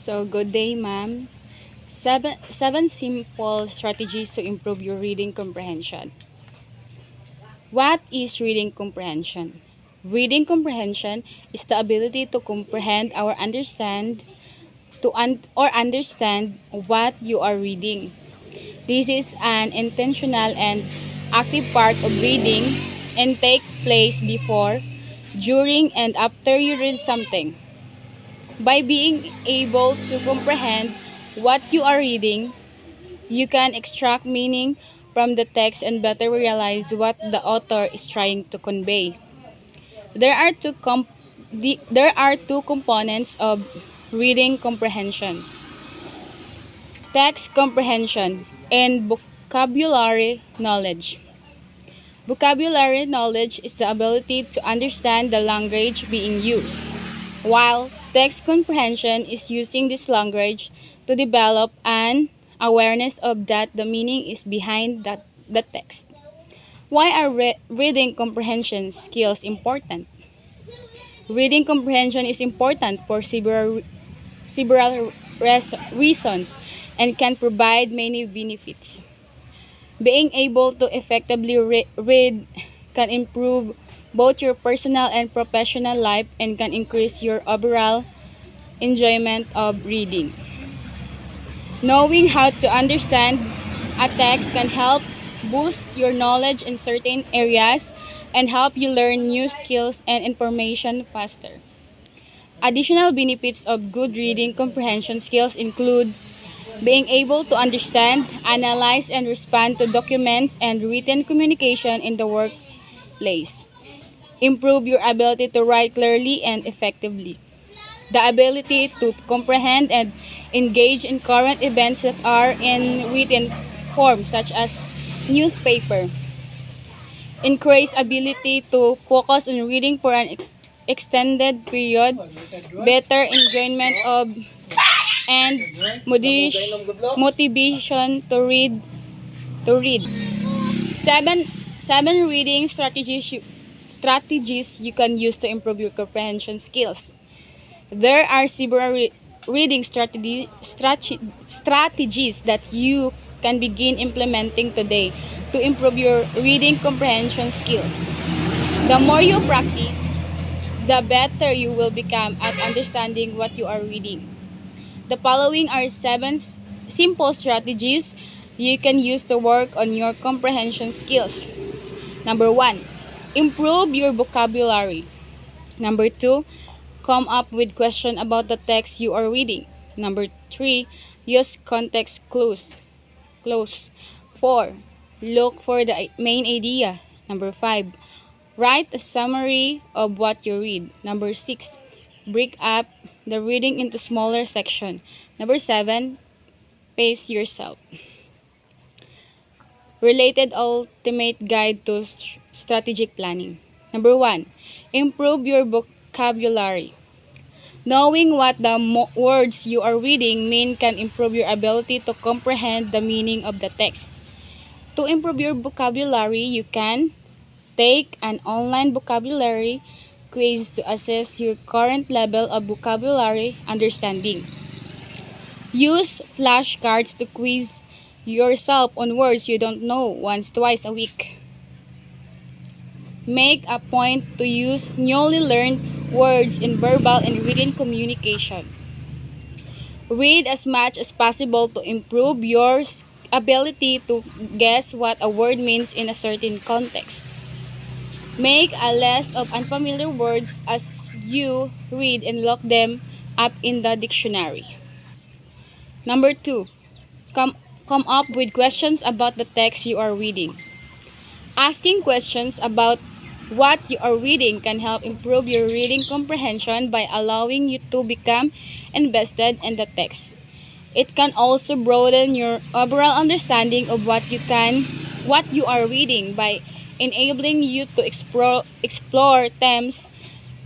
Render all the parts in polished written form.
So, good day, ma'am. Seven simple strategies to improve your reading comprehension. What is reading comprehension? Reading comprehension is the ability to comprehend or understand what you are reading. This is an intentional and active part of reading and take place before, during, and after you read something. By being able to comprehend what you are reading, you can extract meaning from the text and better realize what the author is trying to convey. There are two components of reading comprehension: text comprehension and vocabulary knowledge. Vocabulary knowledge is the ability to understand the language being used, while text comprehension is using this language to develop an awareness of that the meaning is behind the text. Why are reading comprehension skills important? Reading comprehension is important for several reasons and can provide many benefits. Being able to effectively read can improve both your personal and professional life and can increase your overall enjoyment of reading. Knowing how to understand a text can help boost your knowledge in certain areas and help you learn new skills and information faster. Additional benefits of good reading comprehension skills include being able to understand, analyze, and respond to documents and written communication in the workplace. Improve your ability to write clearly and effectively. The ability to comprehend and engage in current events that are in written form, such as newspaper. Increase ability to focus on reading for an extended period. Better enjoyment of and motivation to read. Seven reading strategies you can use to improve your comprehension skills. There are several reading strategies that you can begin implementing today to improve your reading comprehension skills. The more you practice, the better you will become at understanding what you are reading. The following are seven simple strategies you can use to work on your comprehension skills. Number 1, improve your vocabulary. Number 2, come up with questions about the text you are reading. Number 3, use context clues. 4, look for the main idea. Number 5, write a summary of what you read. Number 6, break up the reading into smaller sections. Number 7, pace yourself. Related ultimate guide to strategic planning. Number 1, improve your vocabulary. Knowing what the words you are reading mean can improve your ability to comprehend the meaning of the text. To improve your vocabulary, you can take an online vocabulary quiz to assess your current level of vocabulary understanding. Use flashcards to quiz yourself on words you don't know twice a week. Make a point to use newly learned words in verbal and written communication. Read as much as possible to improve your ability to guess what a word means in a certain context. Make a list of unfamiliar words as you read and look them up in the dictionary. Number 2, come up with questions about the text you are reading. Asking questions about what you are reading can help improve your reading comprehension by allowing you to become invested in the text. It can also broaden your overall understanding of what you are reading by enabling you to explore themes,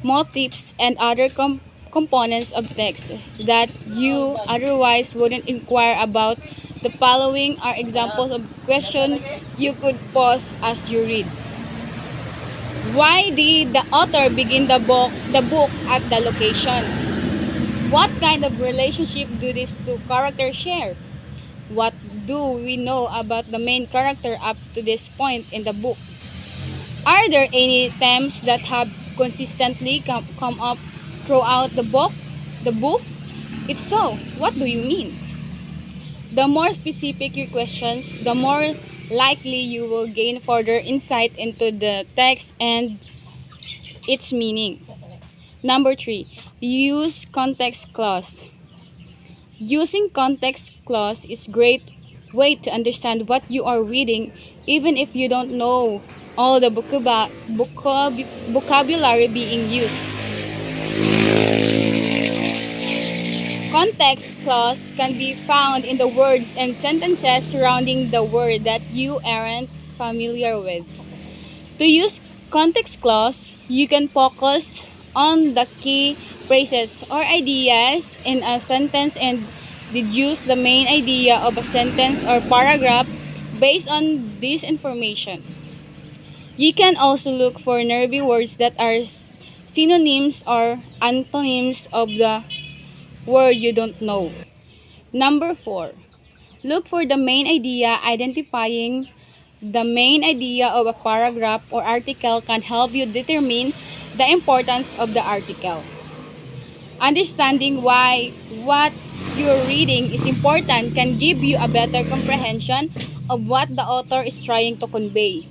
motifs, and other components of text that you otherwise wouldn't inquire about. The following are examples of questions you could pose as you read. Why did the author begin the book at the location? What kind of relationship do these two characters share? What do we know about the main character up to this point in the book? Are there any themes that have consistently come up throughout The book? If so, what do you mean? The more specific your questions, the more likely you will gain further insight into the text and its meaning. Number 3, use context clause. Using context clause is great way to understand what you are reading even if you don't know all the vocabulary being used. Context clause can be found in the words and sentences surrounding the word that you aren't familiar with. To use context clause, you can focus on the key phrases or ideas in a sentence and deduce the main idea of a sentence or paragraph based on this information. You can also look for nervy words that are synonyms or antonyms of the word you don't know. Number 4, look for the main idea. Identifying the main idea of a paragraph or article can help you determine the importance of the article. Understanding why what you're reading is important can give you a better comprehension of what the author is trying to convey.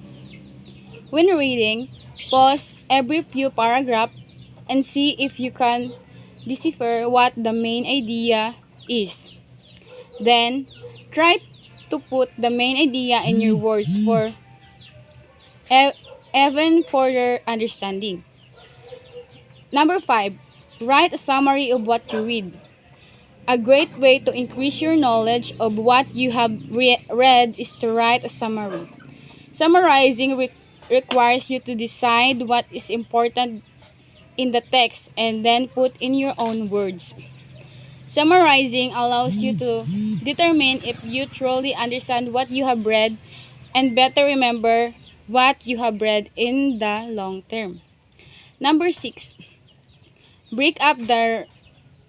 When reading, pause every few paragraphs and see if you can decipher what the main idea is. Then, try to put the main idea in your words for even further understanding. Number 5, write a summary of what you read. A great way to increase your knowledge of what you have read is to write a summary. Summarizing requires you to decide what is important in the text and then put in your own words. Summarizing allows you to determine if you truly understand what you have read and better remember what you have read in the long term. Number 6, break up the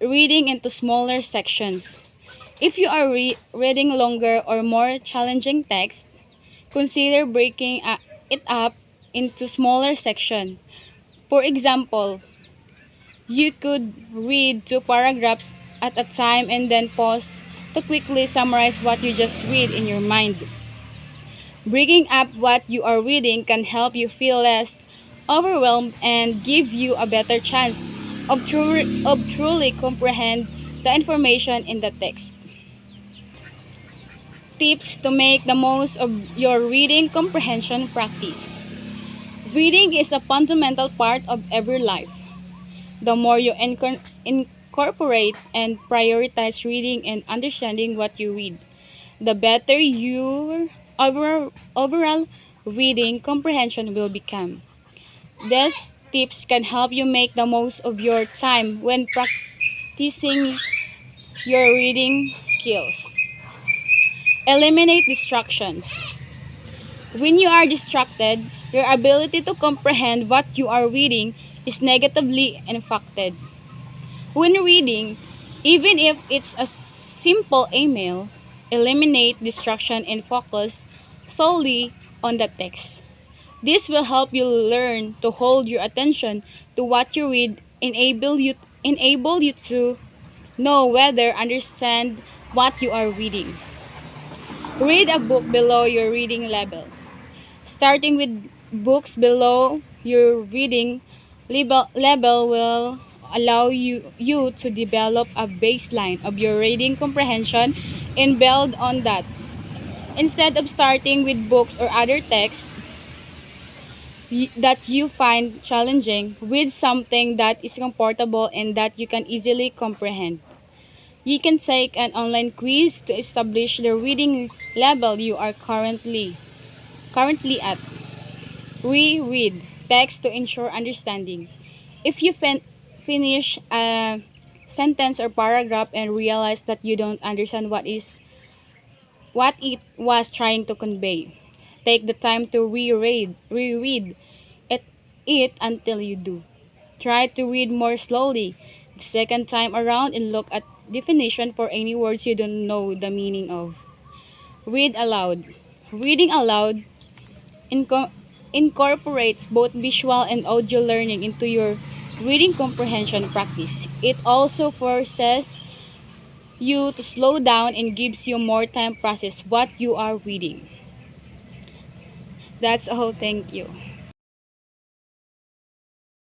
reading into smaller sections. If you are reading longer or more challenging text, consider breaking it up into smaller sections. For example, you could read 2 paragraphs at a time and then pause to quickly summarize what you just read in your mind. Breaking up what you are reading can help you feel less overwhelmed and give you a better chance of truly comprehend the information in the text. Tips to make the most of your reading comprehension practice. Reading is a fundamental part of every life. The more you incorporate and prioritize reading and understanding what you read, the better your overall reading comprehension will become. These tips can help you make the most of your time when practicing your reading skills. Eliminate distractions. When you are distracted, your ability to comprehend what you are reading is negatively impacted. When reading, even if it's a simple email, eliminate distraction and focus solely on the text. This will help you learn to hold your attention to what you read, enable you to know whether understand what you are reading. Read a book below your reading level. Starting with books below your reading level will allow you to develop a baseline of your reading comprehension and build on that. Instead of starting with books or other texts that you find challenging, with something that is comfortable and that you can easily comprehend. You can take an online quiz to establish the reading level you are currently at. Reread text to ensure understanding. If you finish a sentence or paragraph and realize that you don't understand what it was trying to convey, take the time to reread it until you do. Try to read more slowly. the second time around and look at definition for any words you don't know the meaning of. Read aloud. Reading aloud inco- incorporates both visual and audio learning into your reading comprehension practice. It also forces you to slow down and gives you more time to process what you are reading. That's all. Thank you.